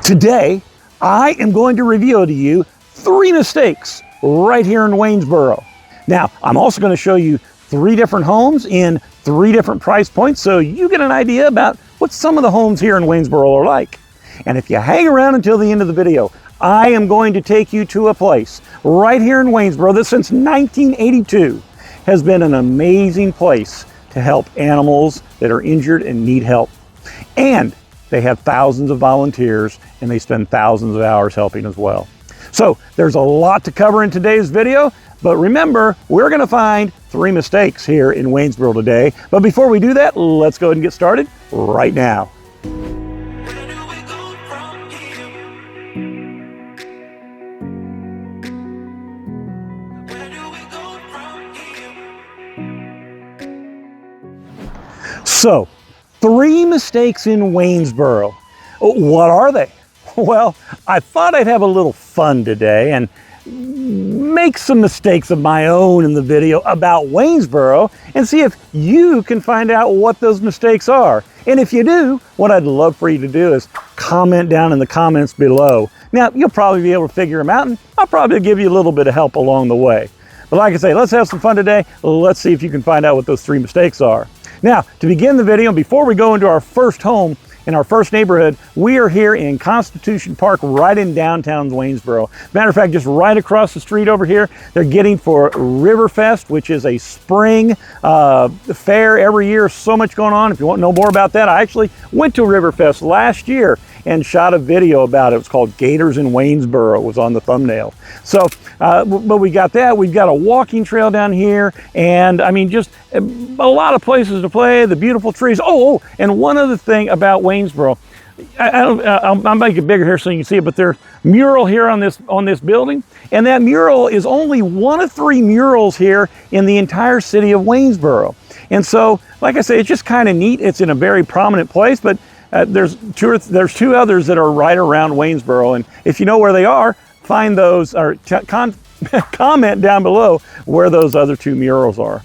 Today, I am going to reveal to you 3 mistakes right here in Waynesboro. Now, I'm also going to show you 3 different homes in 3 different price points so you get an idea about what some of the homes here in Waynesboro are like. And if you hang around until the end of the video, I am going to take you to a place right here in Waynesboro that since 1982 has been an amazing place to help animals that are injured and need help. And they have thousands of volunteers and they spend thousands of hours helping as well. So there's a lot to cover in today's video, but remember, we're going to find 3 mistakes here in Waynesboro today. But before we do that, let's go ahead and get started right now. So, 3 mistakes in Waynesboro. What are they? Well, I thought I'd have a little fun today and make some mistakes of my own in the video about Waynesboro and see if you can find out what those mistakes are. And if you do, what I'd love for you to do is comment down in the comments below. Now, you'll probably be able to figure them out and I'll probably give you a little bit of help along the way. But like I say, let's have some fun today. Let's see if you can find out what those 3 mistakes are. Now, to begin the video, before we go into our first home in our first neighborhood, we are here in Constitution Park, right in downtown Waynesboro. Matter of fact, just right across the street over here, they're getting for Riverfest, which is a spring fair every year. So much going on. If you want to know more about that, I actually went to Riverfest last year and shot a video about it. It was called Gators in Waynesboro. It was on the thumbnail. So, but we got that. We've got a walking trail down here, and I mean, just a lot of places to play, the beautiful trees. Oh, and one other thing about Waynesboro, I'll make it bigger here so you can see it, but there's a mural here on this building, and that mural is only one of 3 murals here in the entire city of Waynesboro. And so, like I say, it's just kind of neat. It's in a very prominent place, but there's 2 others that are right around Waynesboro, and if you know where they are, find those or comment down below where those other 2 murals are.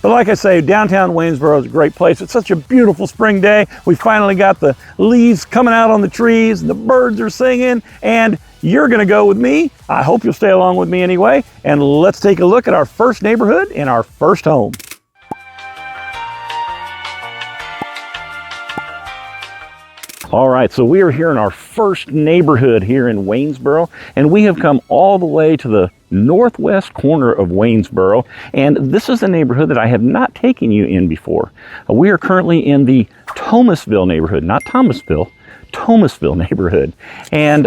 But like I say, downtown Waynesboro is a great place. It's such a beautiful spring day. We finally got the leaves coming out on the trees, and the birds are singing, and you're gonna go with me. I hope you'll stay along with me anyway, and let's take a look at our first neighborhood and our first home. All right, so we are here in our first neighborhood here in Waynesboro, and we have come all the way to the northwest corner of Waynesboro, and this is a neighborhood that I have not taken you in before. We are currently in the Tomasville neighborhood, not Thomasville, Tomasville neighborhood. And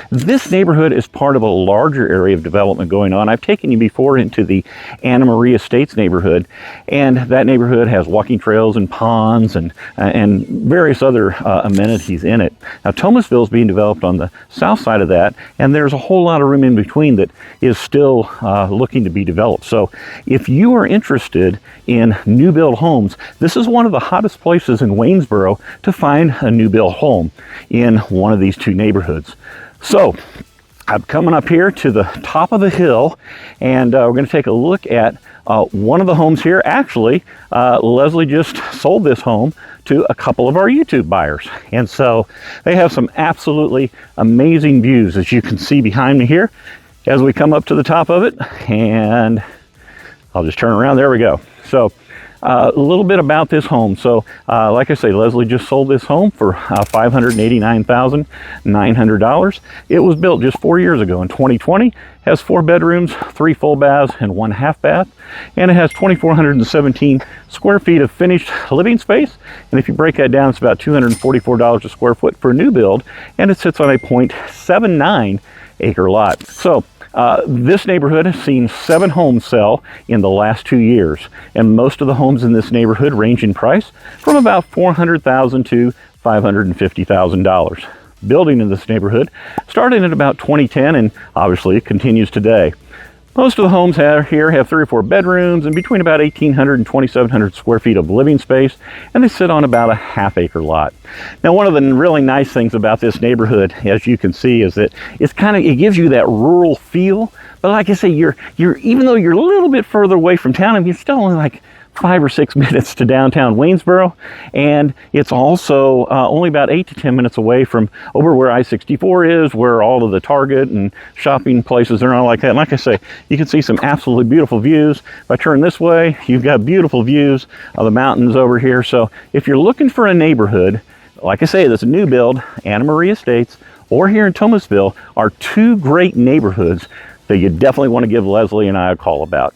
this neighborhood is part of a larger area of development going on. I've taken you before into the Anna Maria Estates neighborhood, and that neighborhood has walking trails and ponds and various other amenities in it. Now, Tomasville is being developed on the south side of that, and there's a whole lot of room in between that is still looking to be developed. So if you are interested in new build homes, this is one of the hottest places in Waynesboro to find a new build home in one of these 2 neighborhoods. So I'm coming up here to the top of the hill, and we're going to take a look at one of the homes here. Actually, Leslie just sold this home to a couple of our YouTube buyers, and so they have some absolutely amazing views, as you can see behind me here as we come up to the top of it. And I'll just turn around. There we go. So a little bit about this home. So like I say, Leslie just sold this home for $589,900. It was built just 4 years ago in 2020. Has 4 bedrooms, 3 full baths, and 1 half bath. And it has 2,417 square feet of finished living space. And if you break that down, it's about $244 a square foot for a new build. And it sits on a 0.79 acre lot. So this neighborhood has seen 7 homes sell in the last 2 years, and most of the homes in this neighborhood range in price from about $400,000 to $550,000. Building in this neighborhood started in about 2010, and obviously it continues today. Most of the homes here have 3 or 4 bedrooms and between about 1,800 and 2,700 square feet of living space, and they sit on about a half acre lot. Now, one of the really nice things about this neighborhood, as you can see, is that it gives you that rural feel. But like I say, you're even though you're a little bit further away from town, and you're still only like 5 or 6 minutes to downtown Waynesboro, and it's also only about 8 to 10 minutes away from over where I-64 is, where all of the Target and shopping places are all like that. And like I say, you can see some absolutely beautiful views. If I turn this way, you've got beautiful views of the mountains over here. So if you're looking for a neighborhood, like I say, that's a new build, Anna Marie Estates, or here in Tomasville, are two great neighborhoods that you definitely want to give Leslie and I a call about.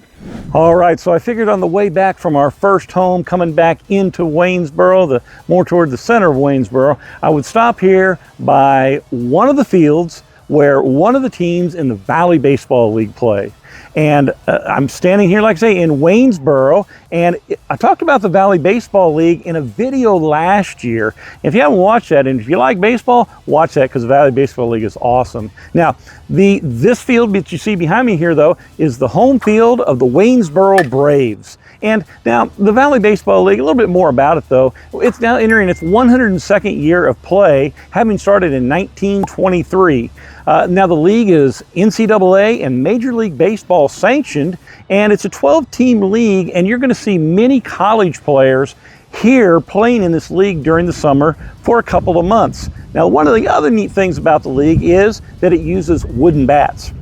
All right, so I figured on the way back from our first home, coming back into Waynesboro, more toward the center of Waynesboro, I would stop here by one of the fields where one of the teams in the Valley Baseball League play. And I'm standing here, like I say, in Waynesboro, and I talked about the Valley Baseball League in a video last year. If you haven't watched that, and if you like baseball, watch that, because the Valley Baseball League is awesome. Now, this field that you see behind me here, though, is the home field of the Waynesboro Braves. And now, the Valley Baseball League, a little bit more about it, though. It's now entering its 102nd year of play, having started in 1923. Now, the league is NCAA and Major League Baseball sanctioned, and it's a 12-team league, and you're going to see many college players here playing in this league during the summer for a couple of months. Now, one of the other neat things about the league is that it uses wooden bats.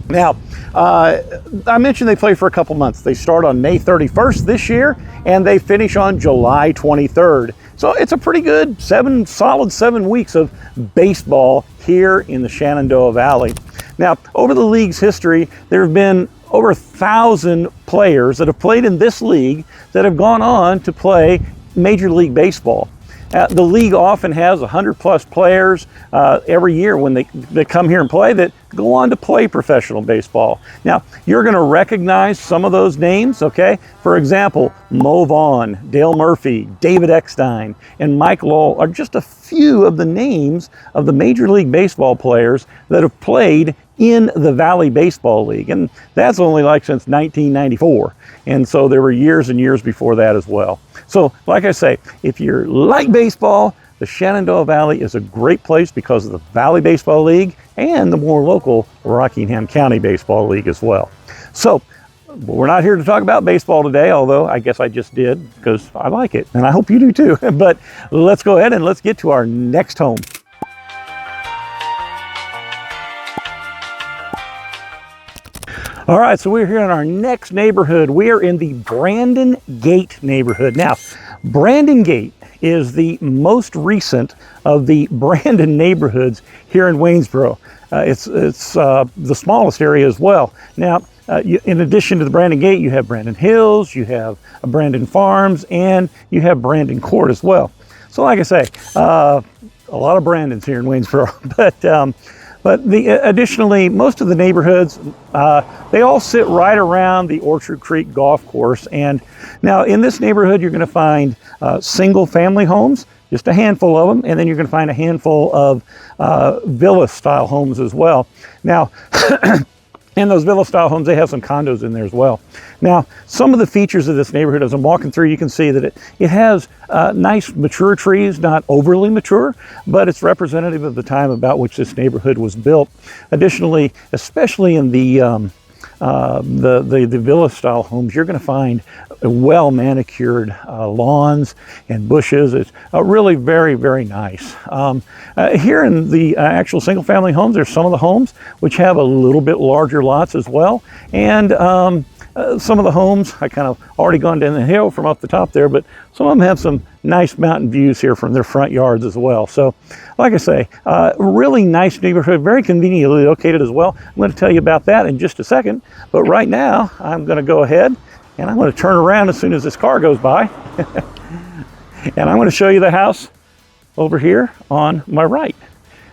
Now, I mentioned they play for a couple months. They start on May 31st this year, and they finish on July 23rd. So it's a pretty good solid 7 weeks of baseball here in the Shenandoah Valley. Now, over the league's history, there have been over 1,000 players that have played in this league that have gone on to play Major League Baseball. The league often has 100+ players every year when they come here and play that go on to play professional baseball. Now, you're going to recognize some of those names, okay? For example, Mo Vaughn, Dale Murphy, David Eckstein, and Mike Lowell are just a few of the names of the Major League Baseball players that have played in the Valley Baseball League. And that's only like since 1994. And so there were years and years before that as well. So, like I say, if you like baseball, the Shenandoah Valley is a great place because of the Valley Baseball League and the more local Rockingham County Baseball League as well. So, we're not here to talk about baseball today, although I guess I just did because I like it, and I hope you do too. But let's go ahead and let's get to our next home. All right, so we're here in our next neighborhood. We are in the Brandon Gate neighborhood. Now, Brandon Gate is the most recent of the Brandon neighborhoods here in Waynesboro. It's the smallest area as well. Now, in addition to the Brandon Gate, you have Brandon Hills, you have Brandon Farms, and you have Brandon Court as well. So like I say, a lot of Brandons here in Waynesboro, but additionally, most of the neighborhoods, they all sit right around the Orchard Creek Golf Course. And now in this neighborhood, you're going to find single family homes, just a handful of them, and then you're going to find a handful of villa-style homes as well. Now, in those villa-style homes, they have some condos in there as well. Now, some of the features of this neighborhood, as I'm walking through, you can see that it has nice mature trees, not overly mature, but it's representative of the time about which this neighborhood was built. Additionally, especially in the villa-style homes, you're going to find well-manicured lawns and bushes. It's really very, very nice. Here in the actual single-family homes, there's some of the homes which have a little bit larger lots as well. And some of the homes, I kind of already gone down the hill from up the top there, but some of them have some nice mountain views here from their front yards as well. So, like I say, really nice neighborhood, very conveniently located as well. I'm going to tell you about that in just a second, but right now I'm going to go ahead and I'm going to turn around as soon as this car goes by. And I'm going to show you the house over here on my right.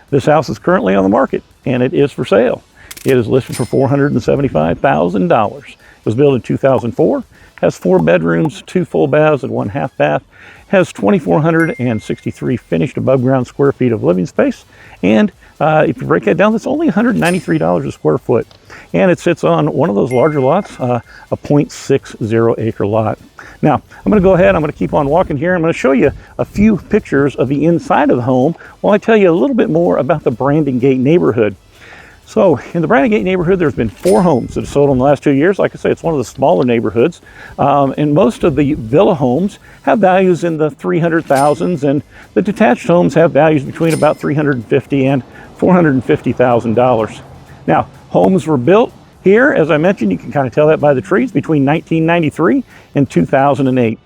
This house is currently on the market and it is for sale. It is listed for $475,000. It was built in 2004, has 4 bedrooms, 2 full baths, and 1 half bath, has 2,463 finished above ground square feet of living space, and if you break that down, that's only $193 a square foot. And it sits on one of those larger lots, a 0.60 acre lot. Now, I'm going to go ahead, I'm going to keep on walking here. I'm going to show you a few pictures of the inside of the home while I tell you a little bit more about the Brandon Gate neighborhood. So in the Brandon Gate neighborhood, there's been 4 homes that have sold in the last 2 years. Like I say, it's one of the smaller neighborhoods. And most of the villa homes have values in the 300,000s, and the detached homes have values between about $350,000 and $450,000. Now, homes were built here, as I mentioned, you can kind of tell that by the trees, between 1993 and 2008.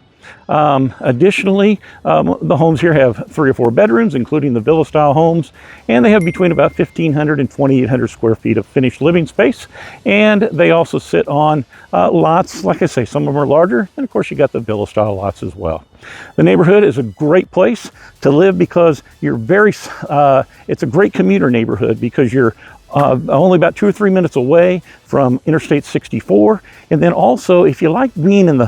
Additionally, the homes here have 3 or 4 bedrooms, including the villa style homes, and they have between about 1,500 and 2,800 square feet of finished living space. And they also sit on lots, like I say, some of them are larger, and of course you got the villa style lots as well. The neighborhood is a great place to live because you're it's a great commuter neighborhood because you're only about 2 or 3 minutes away from Interstate 64. And then also, if you like being in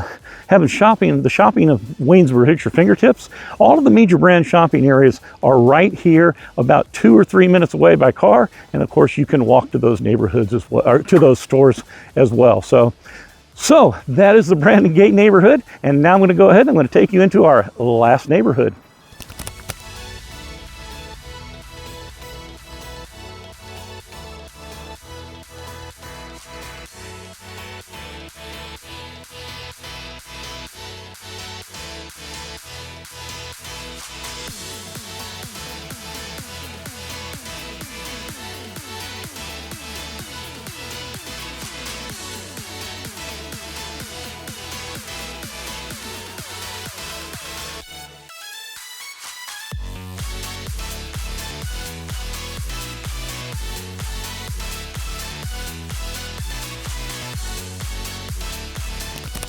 having the shopping of Waynesboro at your fingertips, all of the major brand shopping areas are right here, about 2 or 3 minutes away by car. And of course, you can walk to those neighborhoods as well, or to those stores as well. So that is the Brandon Gate neighborhood. And now I'm going to go ahead and I'm going to take you into our last neighborhood.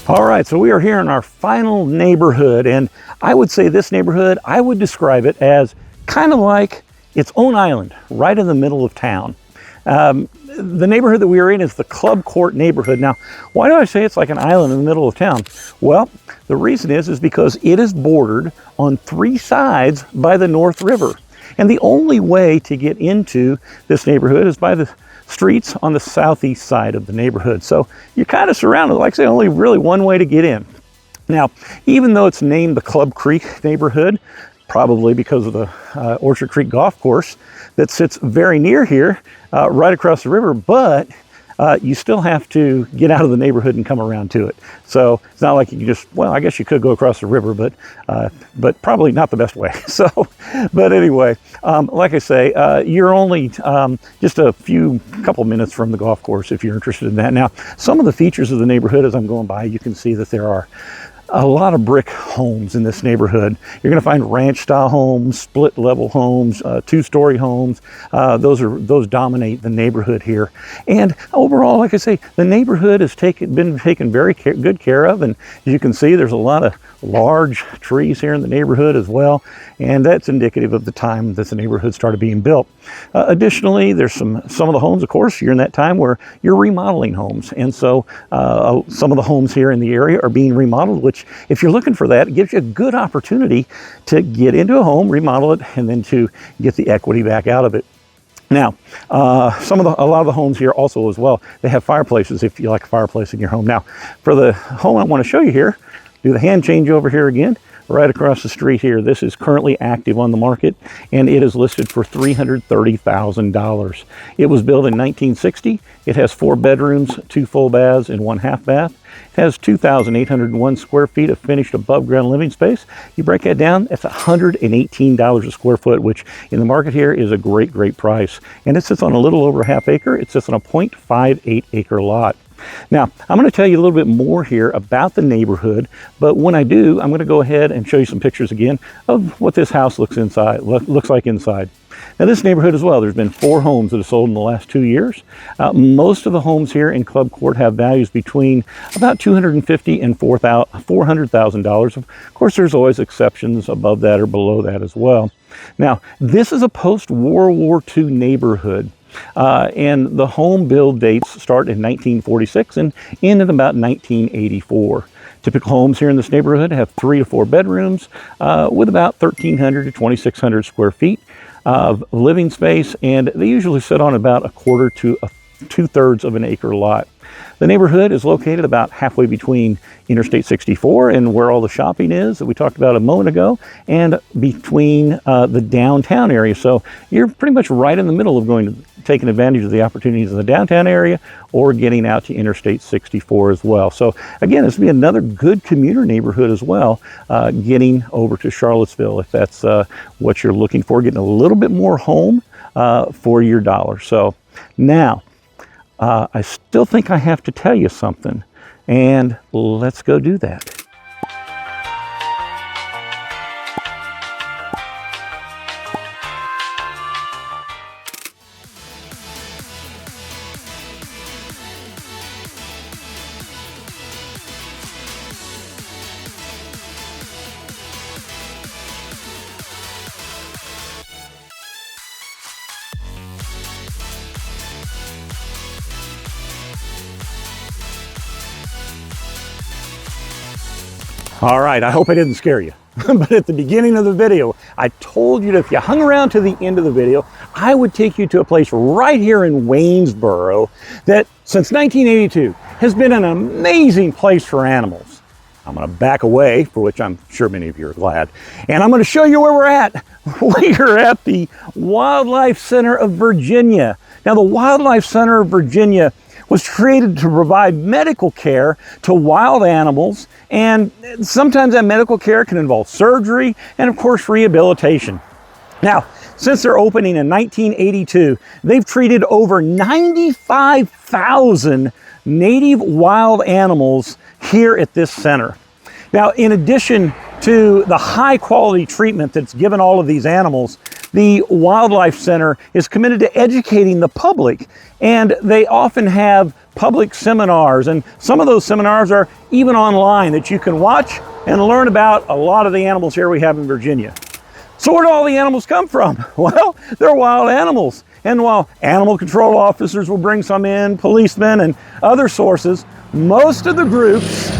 All right, so we are here in our final neighborhood, and I would say this neighborhood, I would describe it as kind of like its own island, right in the middle of town. The neighborhood that we are in is the Club Court neighborhood. Now, why do I say it's like an island in the middle of town? Well, the reason is because it is bordered on 3 sides by the North River. And the only way to get into this neighborhood is by the streets on the southeast side of the neighborhood. So you're kind of surrounded, like I say, only really one way to get in. Now, even though it's named the Club Creek neighborhood, probably because of the Orchard Creek Golf Course that sits very near here, right across the river, but you still have to get out of the neighborhood and come around to it. So it's not like you can just, well, I guess you could go across the river, but probably not the best way. So, but anyway, like I say, you're only just a couple minutes from the golf course if you're interested in that. Now, some of the features of the neighborhood as I'm going by, you can see that there are a lot of brick homes in this neighborhood. You're going to find ranch style homes, split level homes, 2-story homes. Those dominate the neighborhood here. And overall, like I say, the neighborhood has been taken very good care of. And as you can see, there's a lot of large trees here in the neighborhood as well. And that's indicative of the time that the neighborhood started being built. Additionally, there's some of the homes, of course, you're in that time where you're remodeling homes. And so some of the homes here in the area are being remodeled, which if you're looking for that, it gives you a good opportunity to get into a home, remodel it, and then to get the equity back out of it. Now, a lot of the homes here also as well, they have fireplaces if you like a fireplace in your home. Now, for the home I want to show you here, do the hand change over here again. Right across the street here, this is currently active on the market, and it is listed for $330,000. It was built in 1960. It has 4 bedrooms, 2 full baths, and 1 half bath. It has 2,801 square feet of finished above ground living space. You break that down, that's $118 a square foot, which in the market here is a great, great price. And it sits on a little over a half acre. It sits on a 0.58 acre lot. Now, I'm going to tell you a little bit more here about the neighborhood, but when I do, I'm going to go ahead and show you some pictures again of what this house looks like inside. Now, this neighborhood as well, there's been 4 homes that have sold in the last 2 years. Most of the homes here in Club Court have values between about $250,000 and $400,000. Of course, there's always exceptions above that or below that as well. Now, this is a post-World War II neighborhood. And the home build dates start in 1946 and end in about 1984. Typical homes here in this neighborhood have 3 to 4 bedrooms with about 1,300 to 2,600 square feet of living space, and they usually sit on about 1/4 to 2/3 of an acre lot. The neighborhood is located about halfway between Interstate 64 and where all the shopping is that we talked about a moment ago, and between the downtown area. So you're pretty much right in the middle of taking advantage of the opportunities in the downtown area or getting out to Interstate 64 as well. So again, this would be another good commuter neighborhood as well, getting over to Charlottesville if that's what you're looking for, getting a little bit more home for your dollar. So now, I still think I have to tell you something, and let's go do that. All right, I hope I didn't scare you. But at the beginning of the video, I told you that if you hung around to the end of the video, I would take you to a place right here in Waynesboro that since 1982 has been an amazing place for animals. I'm gonna back away, for which I'm sure many of you are glad. And I'm gonna show you where we're at. We're at the Wildlife Center of Virginia. Now, the Wildlife Center of Virginia was created to provide medical care to wild animals, and sometimes that medical care can involve surgery and, of course, rehabilitation. Now, since their opening in 1982, they've treated over 95,000 native wild animals here at this center. Now, in addition to the high quality treatment that's given all of these animals, the Wildlife Center is committed to educating the public, and they often have public seminars, and some of those seminars are even online that you can watch and learn about a lot of the animals here we have in Virginia. So where do all the animals come from? Well, they're wild animals. And while animal control officers will bring some in, policemen and other sources, most of the groups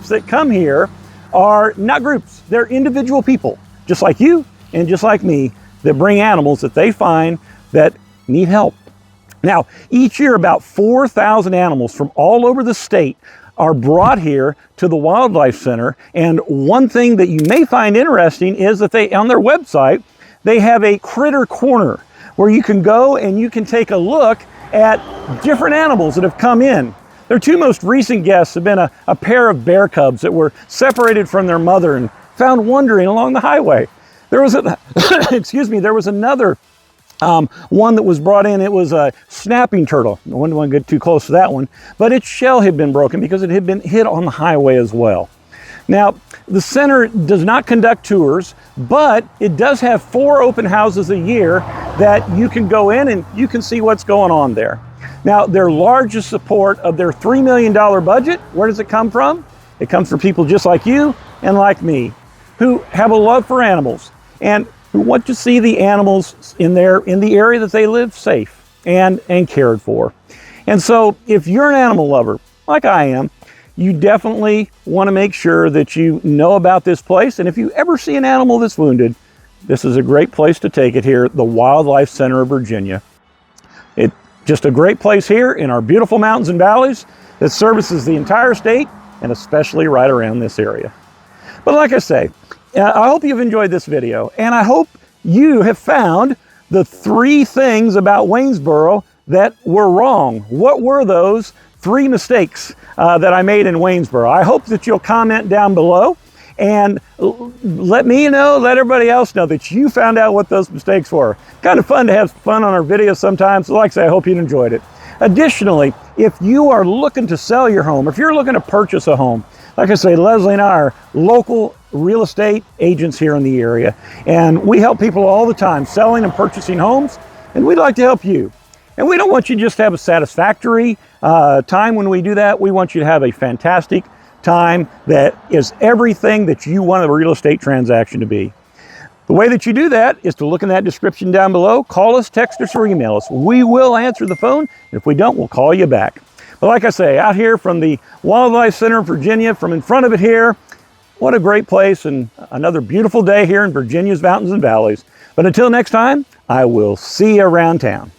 that come here are not groups, they're individual people, just like you and just like me, that bring animals that they find that need help. Now, each year about 4,000 animals from all over the state are brought here to the Wildlife Center, and one thing that you may find interesting is that on their website, they have a critter corner where you can go and you can take a look at different animals that have come in. Their two most recent guests have been a pair of bear cubs that were separated from their mother and found wandering along the highway. There was there was another one that was brought in. It was a snapping turtle. I wouldn't want to get too close to that one, but its shell had been broken because it had been hit on the highway as well. Now, the center does not conduct tours, but it does have 4 open houses a year that you can go in and you can see what's going on there. Now, their largest support of their $3 million budget, where does it come from? It comes from people just like you and like me, who have a love for animals and who want to see the animals in the area that they live safe and cared for. And so if you're an animal lover, like I am, you definitely want to make sure that you know about this place. And if you ever see an animal that's wounded, this is a great place to take it here, the Wildlife Center of Virginia. It's just a great place here in our beautiful mountains and valleys that services the entire state and especially right around this area. But like I say, I hope you've enjoyed this video, and I hope you have found the 3 things about Waynesboro that were wrong. What were those 3 mistakes that I made in Waynesboro? I hope that you'll comment down below and let me know, let everybody else know that you found out what those mistakes were. Kind of fun to have fun on our videos sometimes. So like I say, I hope you enjoyed it. Additionally, if you are looking to sell your home, if you're looking to purchase a home, like I say, Leslie and I are local real estate agents here in the area, and we help people all the time selling and purchasing homes, and we'd like to help you. And we don't want you just to have a satisfactory time when we do that. We want you to have a fantastic time that is everything that you want a real estate transaction to be. The way that you do that is to look in that description down below, call us, text us, or email us. We will answer the phone, and if we don't, we'll call you back. But like I say, out here from the Wildlife Center of Virginia, from in front of it here, what a great place, and another beautiful day here in Virginia's mountains and valleys. But until next time, I will see you around town.